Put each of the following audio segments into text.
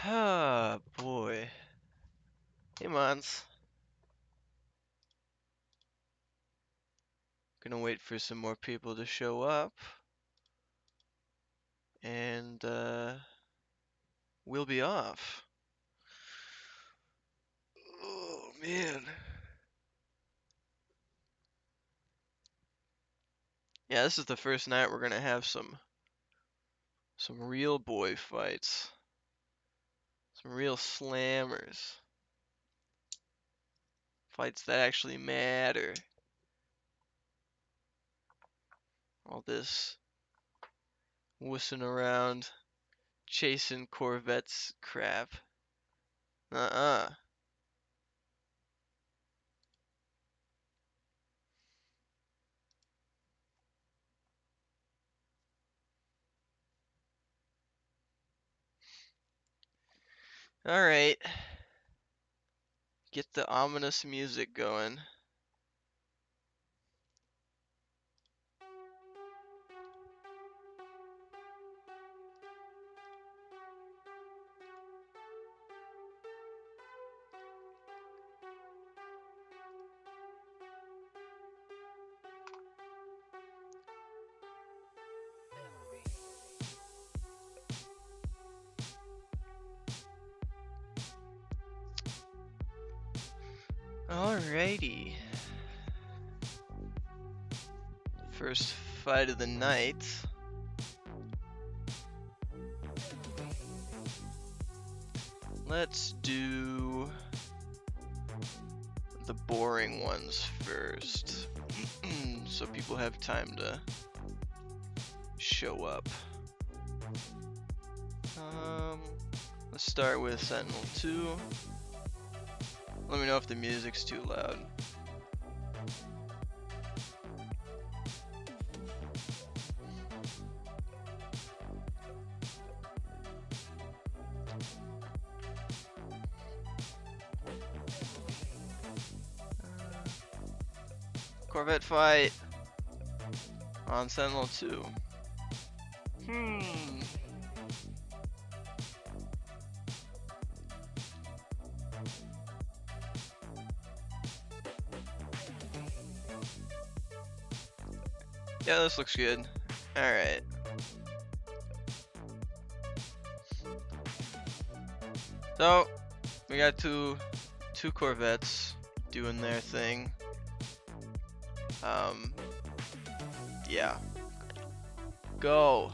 Ah, boy. Hey, Mons. Gonna wait for some more people to show up. And, we'll be off. Oh, man. Yeah, this is the first night we're gonna have some real boy fights. Some real slammers. Fights that actually matter. All this wussing around, chasing Corvettes crap. Uh-uh. Alright. Get the ominous music going. Alrighty. First fight of the night. Let's do the boring ones first. So people have time to show up. Let's start with Sentinel 2. Let me know if the music's too loud. Corvette fight on Sentinel 2. Yeah, this looks good. Alright. So, we got two Corvettes doing their thing. Yeah. Go!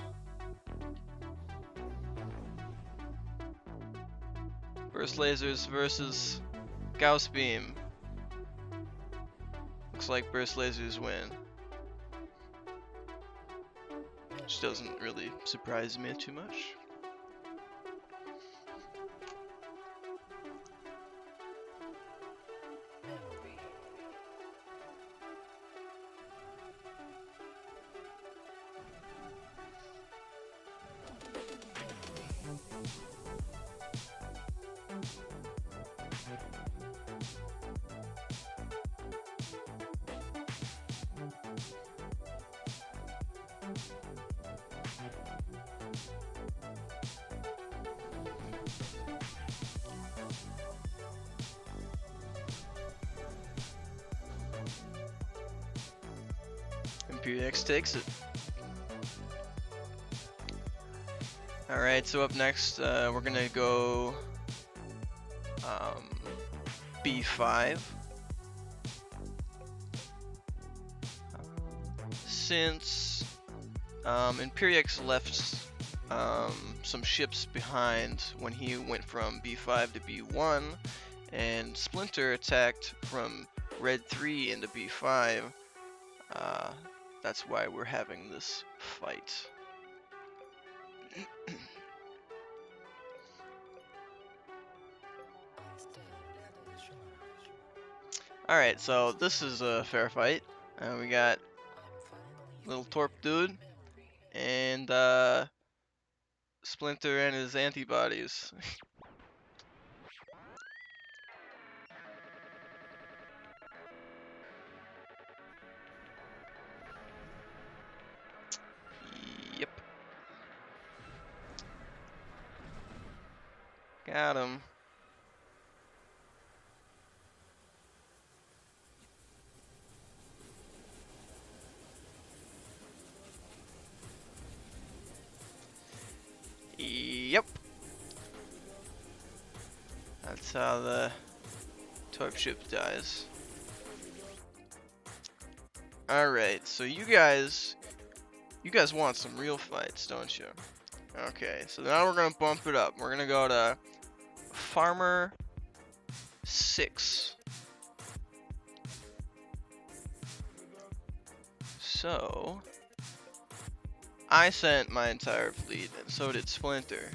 Burst lasers versus Gauss beam. Looks like burst lasers win. Which doesn't really surprise me too much. MPX takes it. Alright, so up next, we're gonna go B5. Since Imperiex left some ships behind when he went from B5 to B1, and Splinter attacked from Red 3 into B5, that's why we're having this fight. Alright, so this is a fair fight. We got little Torp dude and Splinter and his antibodies. Yep. Got him. Yep. That's how the Torp ship dies. Alright, so you guys want some real fights, don't you? Okay, so now we're gonna bump it up. We're gonna go to Farmer 6. So, I sent my entire fleet, and so did Splinter.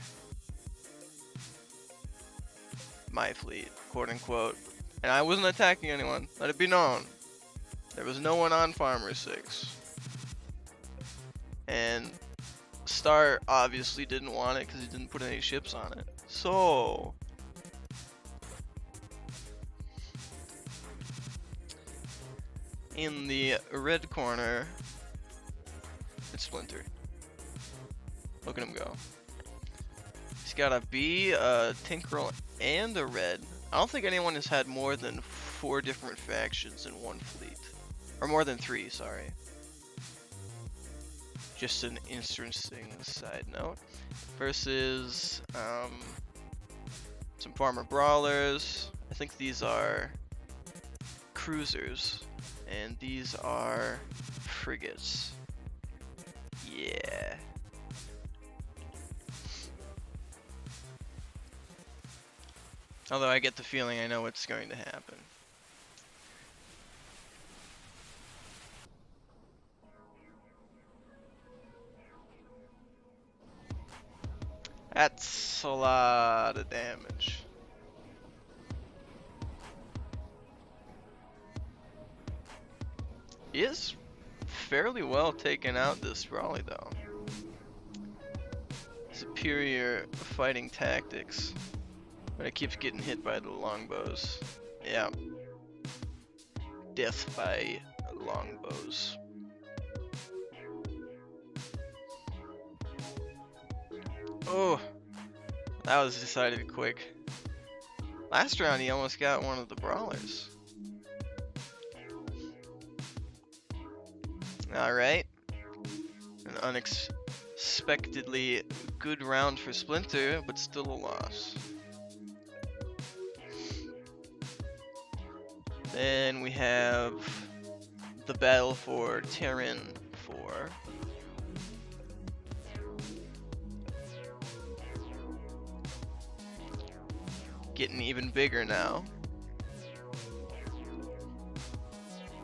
My fleet, quote unquote. And I wasn't attacking anyone, let it be known. There was no one on Farmer 6. And Star obviously didn't want it because he didn't put any ships on it. So, in the red corner, it's Splinter. Look at him go. He's got a B, a Tinkerel, and a red. I don't think anyone has had more than 4 different factions in one fleet. Or more than 3, sorry. Just an interesting side note. Versus some Farmer Brawlers. I think these are cruisers. And these are frigates. Yeah. Although I get the feeling I know what's going to happen. That's a lot of damage. He is fairly well taken out this Raleigh though. Superior fighting tactics. But it keeps getting hit by the longbows. Yeah. Death by longbows. Oh, that was decided quick. Last round he almost got one of the brawlers. Alright. An unexpectedly good round for Splinter, but still a loss. Then we have the battle for Terran 4. Getting even bigger now.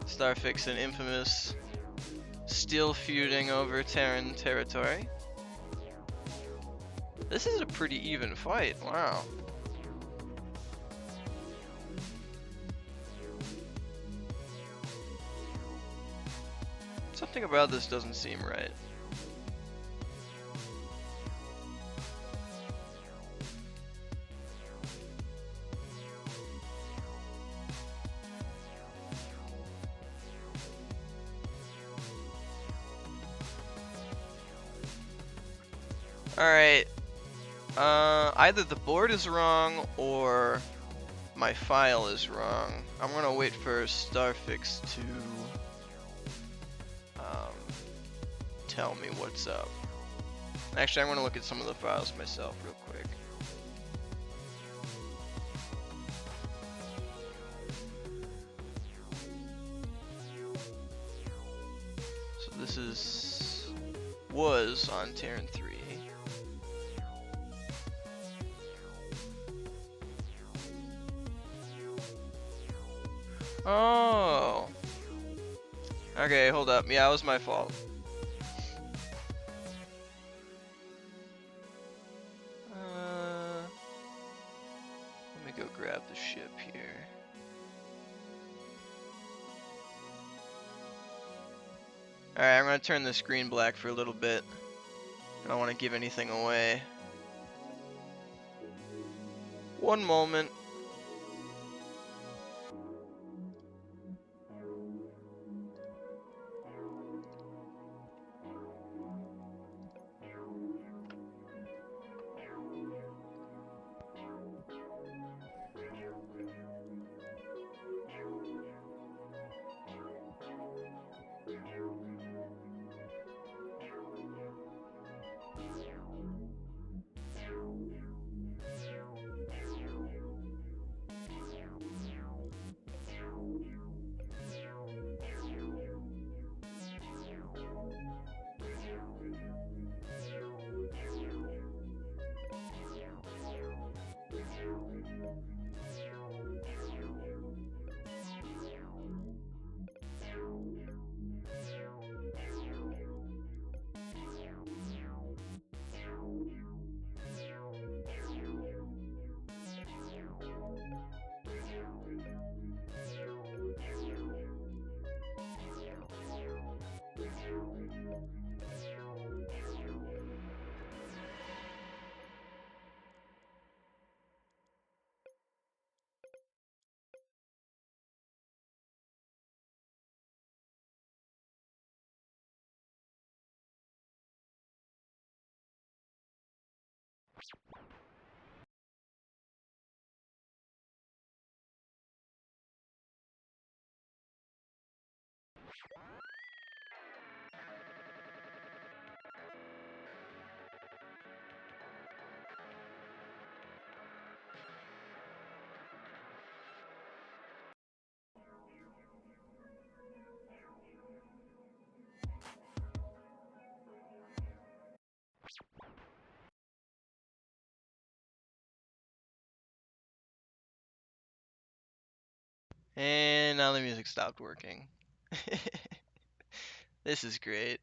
Starfix and Infamous still feuding over Terran territory. This is a pretty even fight, wow. Something about this doesn't seem right. Alright, either the board is wrong or my file is wrong. I'm gonna wait for Starfix to tell me what's up. Actually, I'm gonna look at some of the files myself real quick. So this was on Terran 3. Oh. Okay, hold up. Yeah, it was my fault. Let me go grab the ship here. Alright, I'm gonna turn the screen black for a little bit. I don't want to give anything away. One moment. And now the music stopped working. This is great.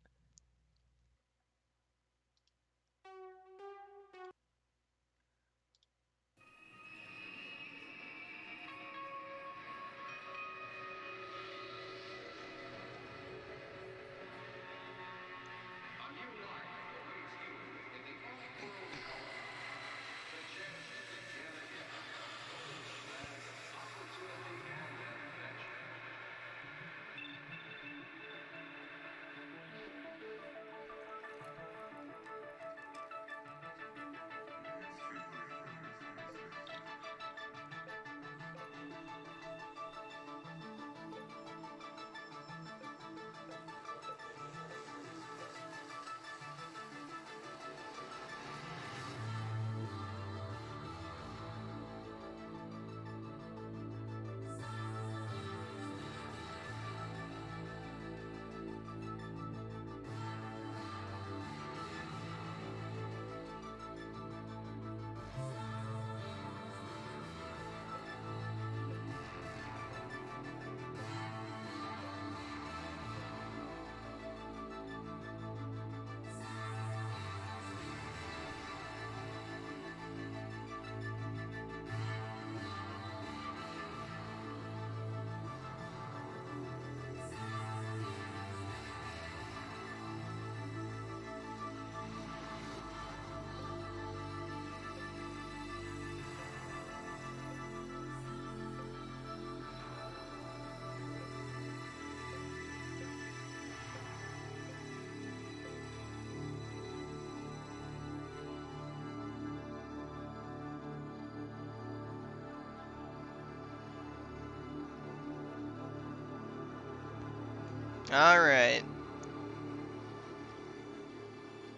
Alright.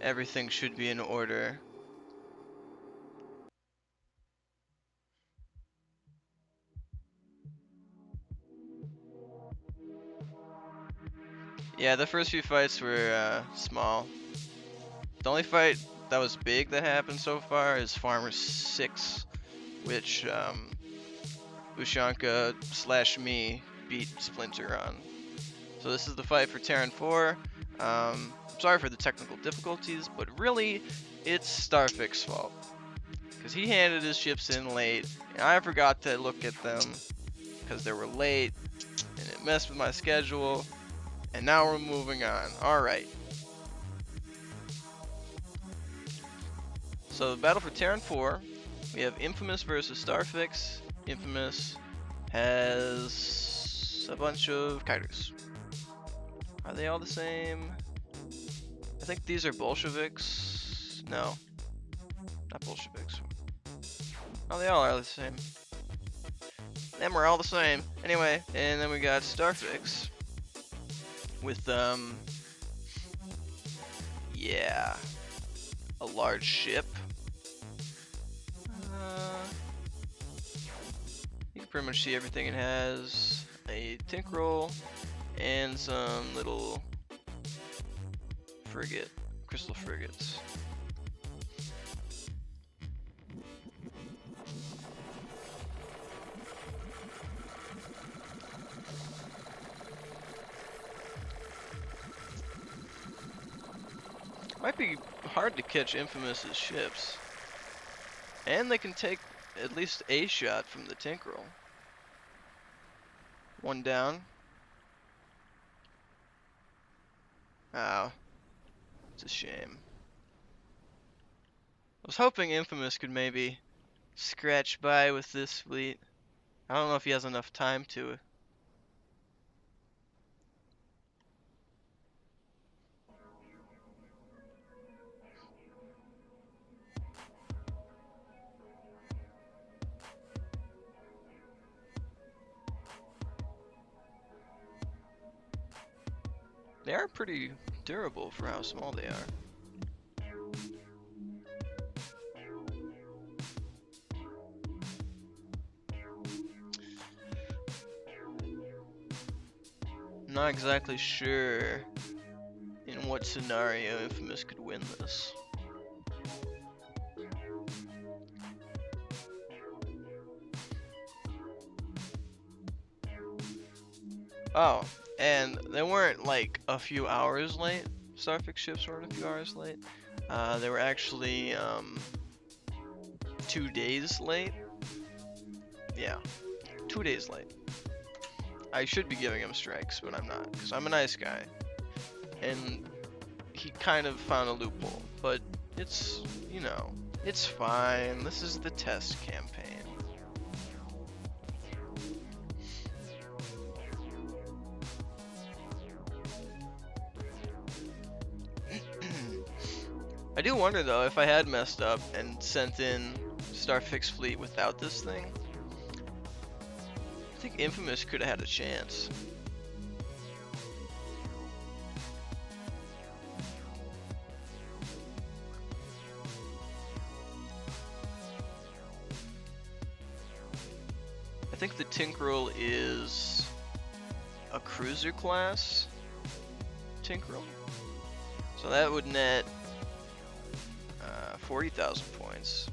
Everything should be in order. Yeah, the first few fights were small. The only fight that was big that happened so far is Farmer 6, which Ushanka / me beat Splinter on. So this is the fight for Terran 4. Sorry for the technical difficulties, but really, it's Starfix's fault. Because he handed his ships in late, and I forgot to look at them because they were late, and it messed with my schedule, and now we're moving on. Alright. So the battle for Terran 4, we have Infamous versus Starfix. Infamous has a bunch of Kaidus. Are they all the same? I think these are Bolsheviks. No, not Bolsheviks. Oh, they all are the same. Them are all the same. Anyway, and then we got Starfix with yeah, a large ship. You can pretty much see everything it has. A Tinkerol and some little frigate, crystal frigates. Might be hard to catch Infamous's ships. And they can take at least a shot from the Tinkerol. One down. Oh, it's a shame. I was hoping Infamous could maybe scratch by with this fleet. I don't know if he has enough time to. They are pretty durable for how small they are. Not exactly sure in what scenario Infamous could win this. Oh, and they weren't like a few hours late. Starfix ships weren't a few hours late. They were actually 2 days late. Yeah, 2 days late. I should be giving him strikes, but I'm not, because I'm a nice guy. And he kind of found a loophole, but it's, you know, it's fine. This is the test campaign. I do wonder though, if I had messed up and sent in Starfix Fleet without this thing, I think Infamous could have had a chance. I think the Tinkerel is a cruiser class Tinkerel, so that would net 40,000 points.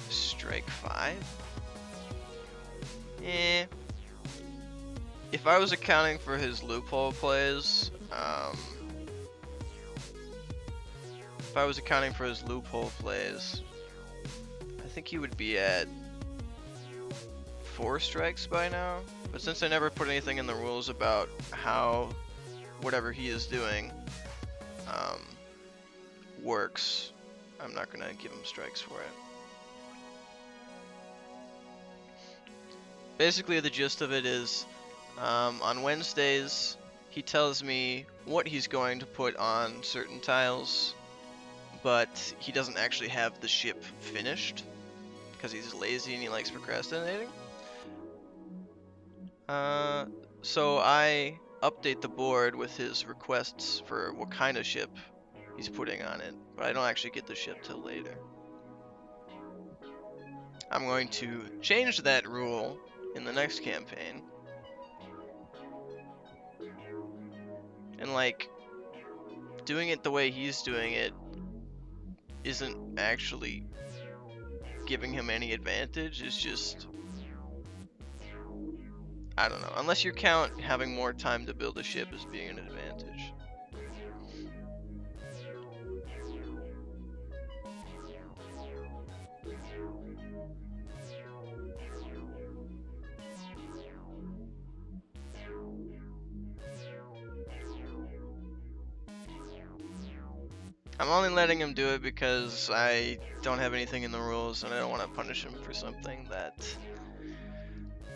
Strike 5? Eh. If I was accounting for his loophole plays, I think he would be at 4 strikes by now. But since I never put anything in the rules about how whatever he is doing works, I'm not gonna give him strikes for it. Basically, the gist of it is, on Wednesdays, he tells me what he's going to put on certain tiles, but he doesn't actually have the ship finished, because he's lazy and he likes procrastinating. So I update the board with his requests for what kind of ship he's putting on it, but I don't actually get the ship till later. I'm going to change that rule in the next campaign. And like, doing it the way he's doing it isn't actually giving him any advantage. It's just, I don't know, unless you count having more time to build a ship as being an advantage. I'm only letting him do it because I don't have anything in the rules and I don't want to punish him for something that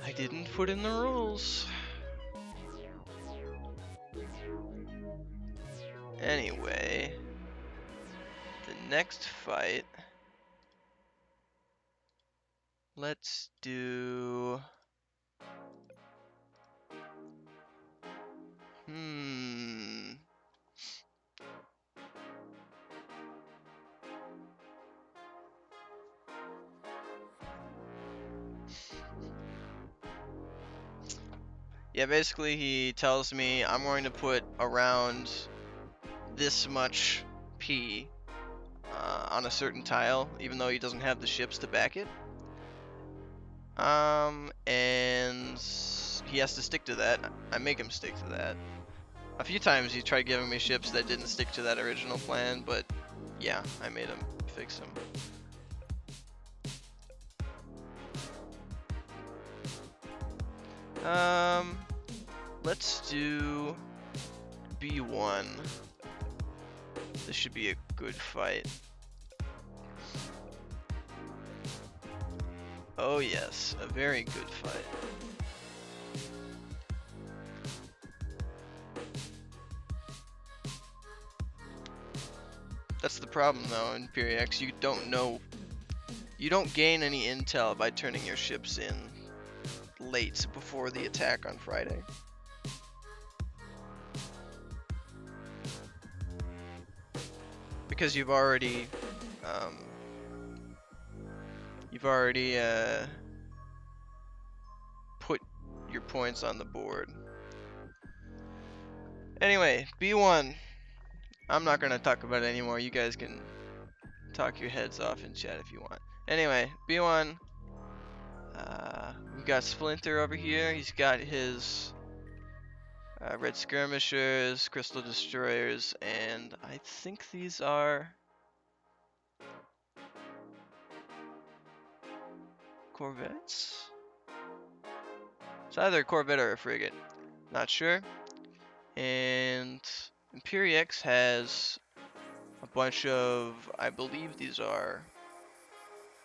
I didn't put in the rules. Anyway, the next fight, let's do... Yeah, basically he tells me I'm going to put around this much P on a certain tile, even though he doesn't have the ships to back it. And he has to stick to that. I make him stick to that. A few times he tried giving me ships that didn't stick to that original plan, but yeah, I made him fix them. Let's do B1. This should be a good fight. Oh yes, a very good fight. That's the problem though in Periex, you don't gain any intel by turning your ships in late before the attack on Friday. Because you've already put 100 points on the board. Anyway, B1. I'm not gonna talk about it anymore. You guys can talk your heads off in chat if you want. Anyway, B1. We've got Splinter over here. He's got his red skirmishers, crystal destroyers, and I think these are corvettes? It's either a corvette or a frigate. Not sure. And Imperiex has a bunch of, I believe these are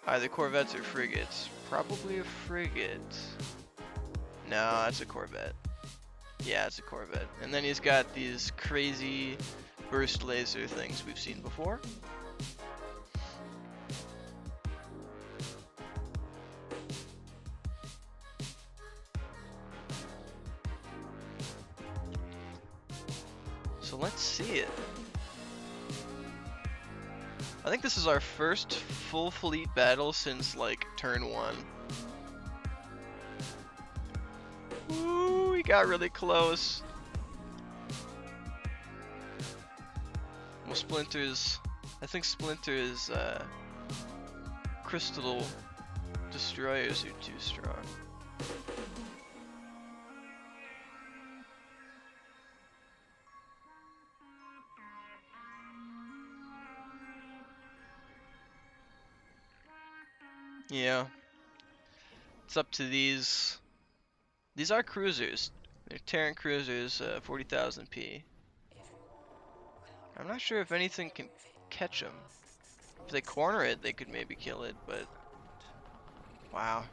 either corvettes or frigates. Probably a frigate. No, that's a corvette. Yeah, it's a corvette. And then he's got these crazy burst laser things we've seen before. So let's see it. I think this is our first full fleet battle since like turn 1. Ooh, we got really close. Well, Splinter's, I think Splinter's crystal destroyers are too strong. Yeah. It's up to these. These are cruisers. They're Terran cruisers, 40,000 P. I'm not sure if anything can catch them. If they corner it, they could maybe kill it, but... Wow.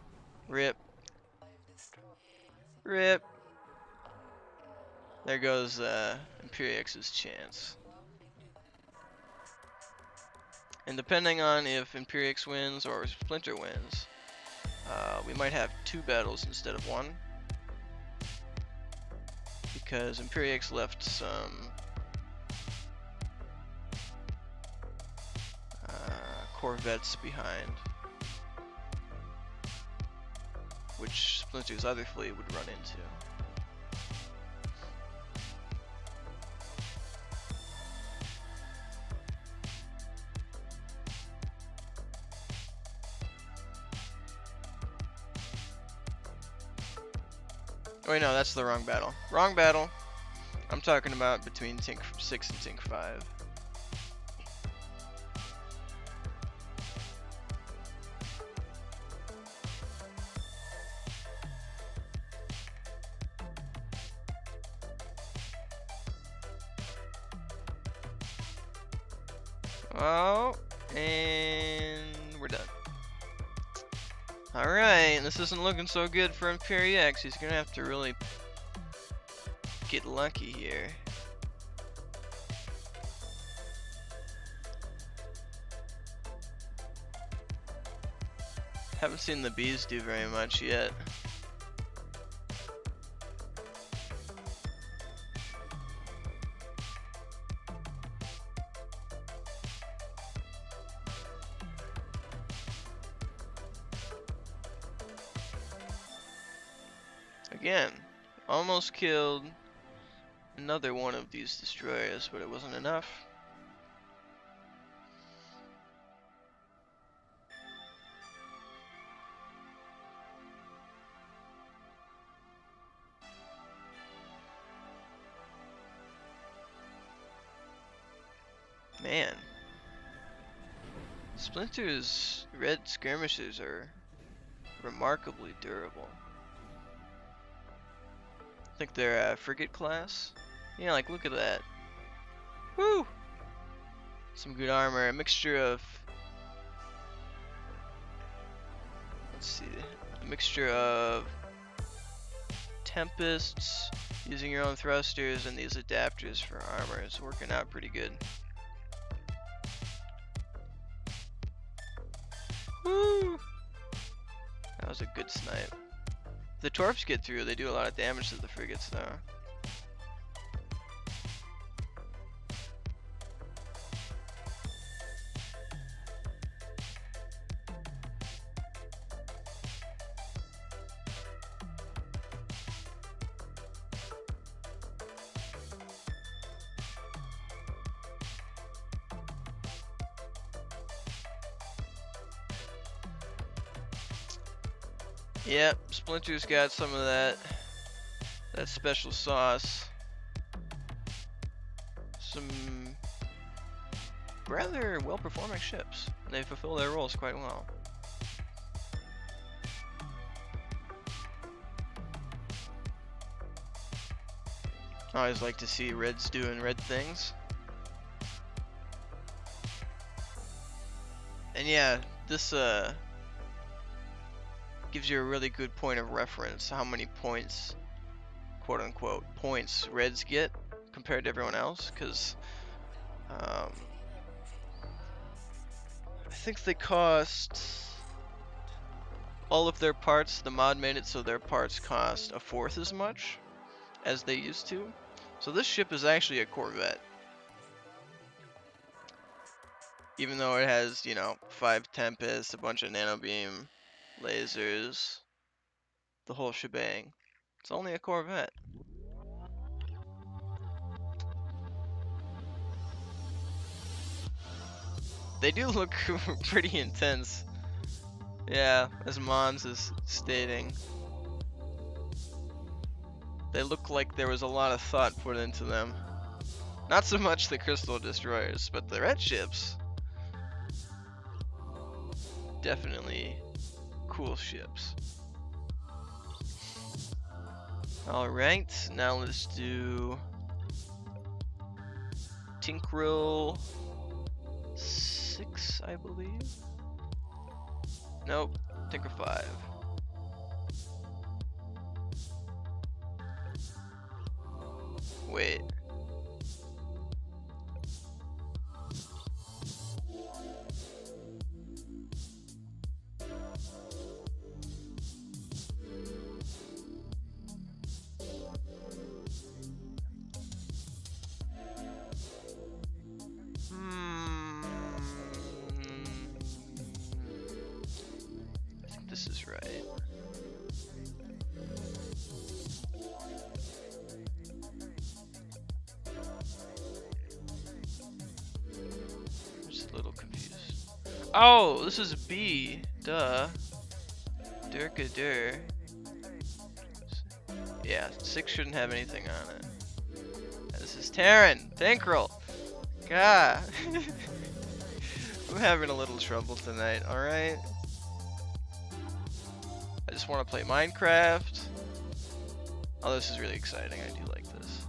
Rip. Rip. There goes Imperix's chance. And depending on if Imperix wins or Splinter wins, we might have 2 battles instead of 1. Because Imperix left some corvettes behind, which Splinter's other fleet would run into. Oh wait, no, that's the wrong battle. Wrong battle. I'm talking about between Tink 6 and Tink 5. Oh, and we're done. Alright, this isn't looking so good for Imperiex. He's gonna have to really get lucky here. Haven't seen the bees do very much yet. Again, almost killed another one of these destroyers, but it wasn't enough. Man, Splinter's red skirmishers are remarkably durable. I think they're frigate class. Yeah, like look at that. Woo! Some good armor, a mixture of, let's see, a mixture of tempests, using your own thrusters, and these adapters for armor. It's working out pretty good. Woo! That was a good snipe. If the torps get through, they do a lot of damage to the frigates though. Yep, Splinter's got some of that special sauce. Some rather well-performing ships. They fulfill their roles quite well. I always like to see Reds doing red things. And yeah, this gives you a really good point of reference, how many points, quote unquote, points Reds get compared to everyone else, because I think they cost, all of their parts, the mod made it so their parts cost a fourth as much as they used to. So this ship is actually a Corvette. Even though it has, you know, 5 Tempests, a bunch of nano beam lasers, the whole shebang. It's only a Corvette. They do look pretty intense. Yeah, as Mons is stating. They look like there was a lot of thought put into them. Not so much the Crystal Destroyers, but the red ships. Definitely cool ships. Alright, now let's do Tinkril 6, I believe. Nope, Tinker 5. Wait. I think this is right. I'm just a little confused. Oh, this is B. Duh. Durkadur. Yeah, 6 shouldn't have anything on it. This is Terran. Tinkril. God. I'm having a little trouble tonight, alright? I just want to play Minecraft. Oh, this is really exciting. I do like this.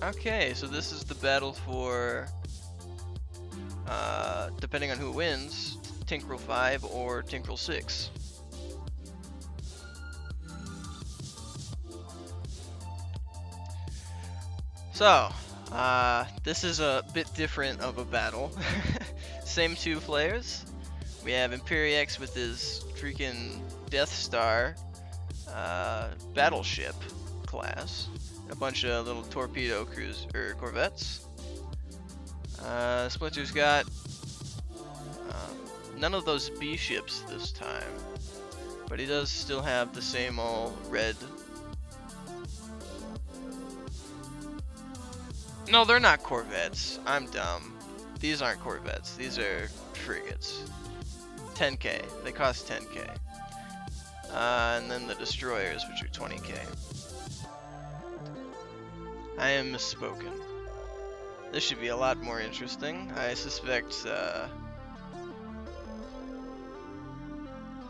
Okay, so this is the battle for, depending on who wins, Tinkril 5 or Tinkril 6. So, this is a bit different of a battle. Same 2 players. We have Imperiex with his freaking Death Star battleship class. A bunch of little torpedo corvettes. Splinter's got none of those B ships this time, but he does still have the same old red. No, they're not corvettes. I'm dumb. These aren't corvettes. These are frigates. 10k. They cost 10k. And then the destroyers, which are 20k. I am misspoken. This should be a lot more interesting. I suspect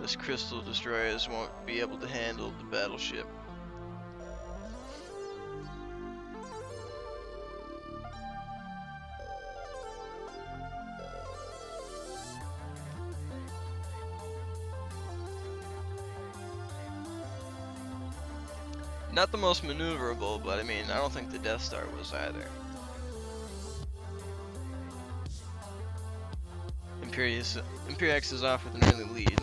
this Crystal Destroyers won't be able to handle the battleship. Not the most maneuverable, but I mean, I don't think the Death Star was either. Imperiex is off with an early lead.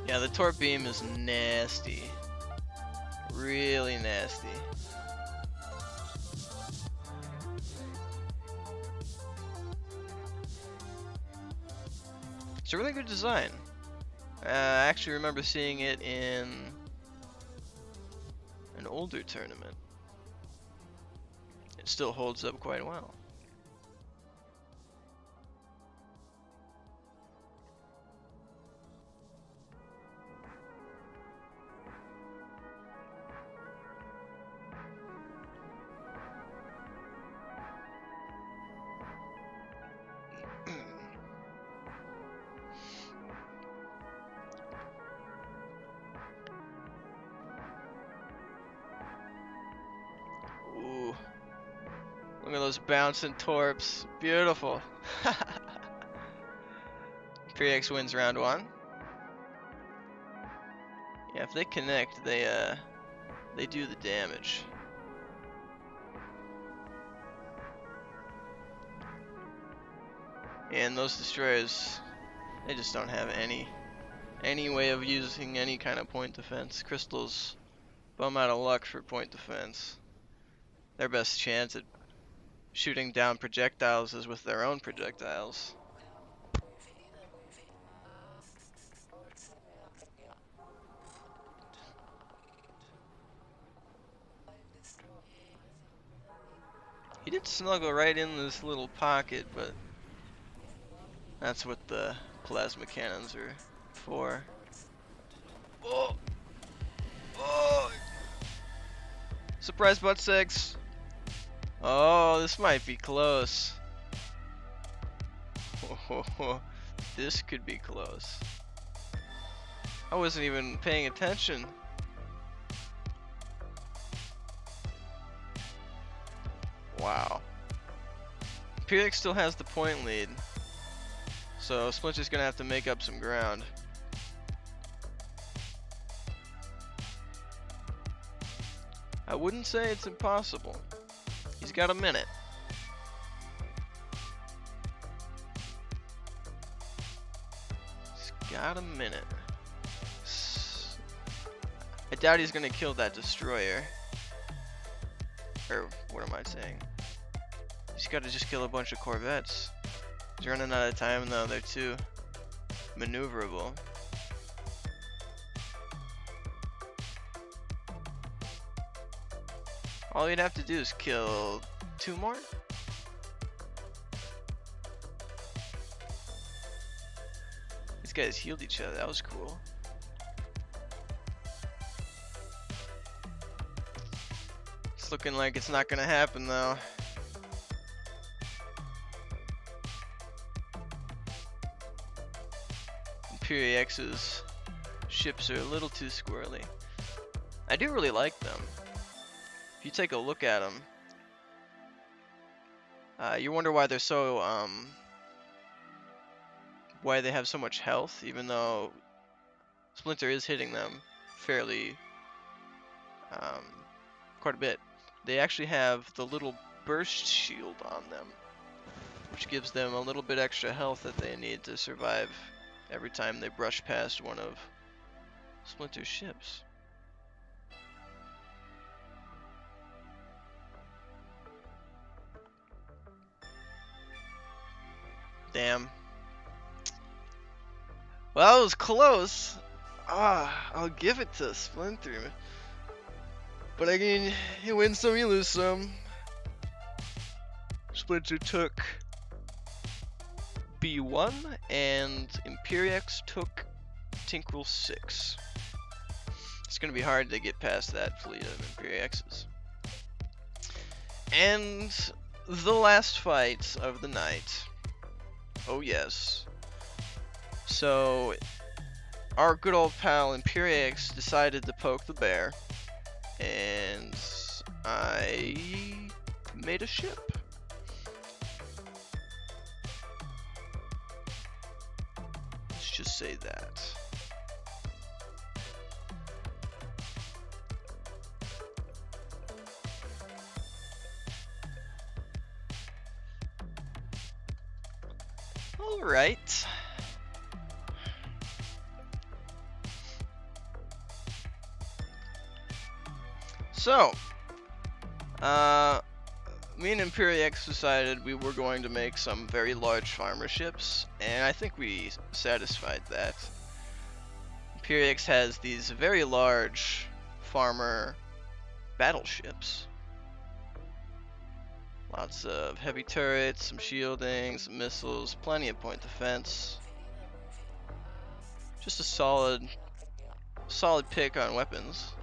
Yeah, the torp beam is nasty. Really nasty. It's a really good design. I actually remember seeing it in an older tournament. It still holds up quite well. Ooh. Look at those bouncing torps. Beautiful. Imperiex wins round 1. Yeah, if they connect, they do the damage. And those destroyers, they just don't have any way of using any kind of point defense. Crystals bum out of luck for point defense. Their best chance at shooting down projectiles is with their own projectiles. He did snuggle right in this little pocket, but that's what the plasma cannons are for. Oh! Oh! Surprise butt sex! Oh, this might be close. Oh, this could be close. I wasn't even paying attention. Wow. Imperiex still has the point lead, so Splinter's gonna have to make up some ground. I wouldn't say it's impossible. He's got a minute. He's got a minute. I doubt he's gonna kill that destroyer. Or what am I saying? He's gotta just kill a bunch of corvettes. He's running out of time though, they're too maneuverable. All you'd have to do is kill 2 more? These guys healed each other, that was cool. It's looking like it's not gonna happen though. Imperix's ships are a little too squirrely. I do really like them. If you take a look at them, you wonder why they're so, why they have so much health, even though Splinter is hitting them fairly, quite a bit. They actually have the little burst shield on them, which gives them a little bit extra health that they need to survive every time they brush past one of Splinter's ships. Damn. Well, it was close. I'll give it to Splinter. But I mean, you win some, you lose some. Splinter took B1, and Imperiex took Tinkerel 6. It's gonna be hard to get past that fleet of Imperix's. And the last fight of the night. Oh yes. So our good old pal Imperiex decided to poke the bear, and I made a ship. Let's just say that. All right. So, me and Imperiex decided we were going to make some very large farmer ships, and I think we satisfied that. Imperiex has these very large farmer battleships. Lots of heavy turrets, some shielding, some missiles, plenty of point defense. Just a solid pick on weapons,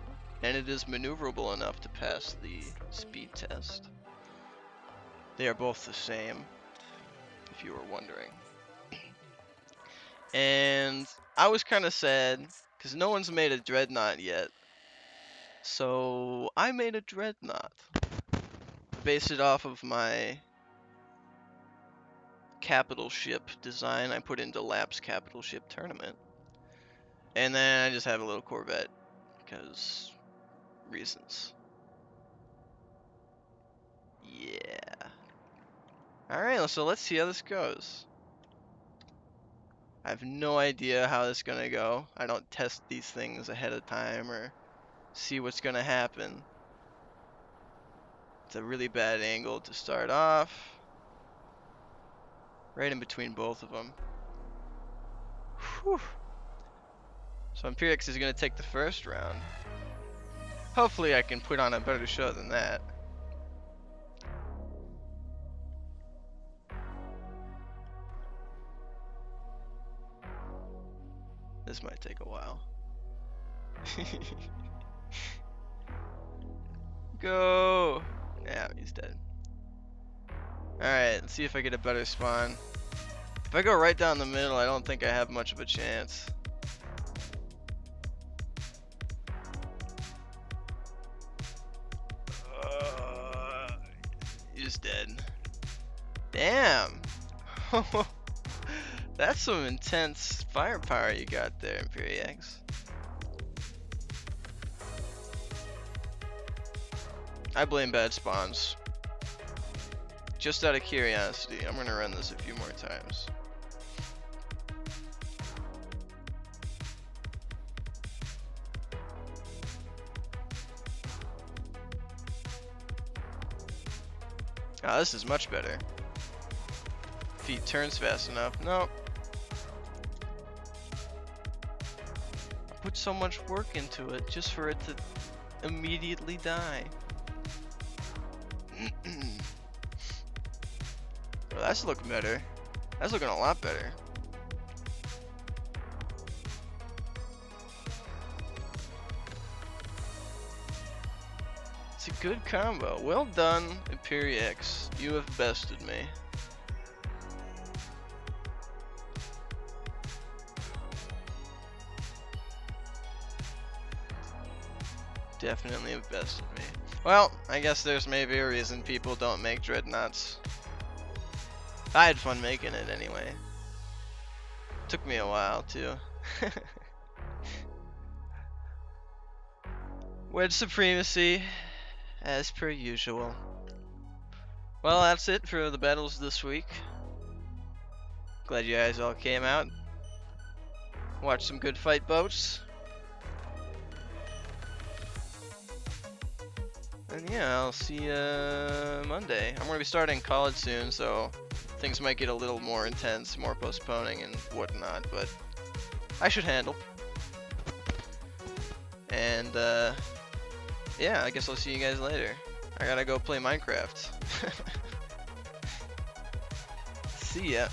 and it is maneuverable enough to pass the speed test. They are both the same, if you were wondering. And I was kind of sad because no one's made a dreadnought yet. So I made a dreadnought. Based it off of my capital ship design I put into Lap's capital ship tournament. And then I just have a little Corvette because reasons. Yeah. Alright, so let's see how this goes. I have no idea how this is gonna go. I don't test these things ahead of time or see what's gonna happen. It's a really bad angle to start off. Right in between both of them. Whew. So Imperiex is gonna take the first round. Hopefully I can put on a better show than that. This might take a while. Go! Yeah, he's dead. Alright, let's see if I get a better spawn. If I go right down the middle, I don't think I have much of a chance. He's dead. Damn! That's some intense firepower you got there, Imperiex. I blame bad spawns. Just out of curiosity, I'm gonna run this a few more times. Ah, this is much better. If he turns fast enough. Nope. I put so much work into it just for it to immediately die. Well, that's looking better. That's looking a lot better. It's a good combo. Well done, Imperiex. You have bested me. Definitely have bested me. Well, I guess there's maybe a reason people don't make dreadnoughts. I had fun making it anyway. Took me a while too. Wedge supremacy, as per usual. Well, that's it for the battles this week. Glad you guys all came out. Watched some good fight boats. And yeah, I'll see you Monday. I'm gonna be starting college soon, so things might get a little more intense, more postponing and whatnot, but I should handle. And yeah, I guess I'll see you guys later. I gotta go play Minecraft. See ya.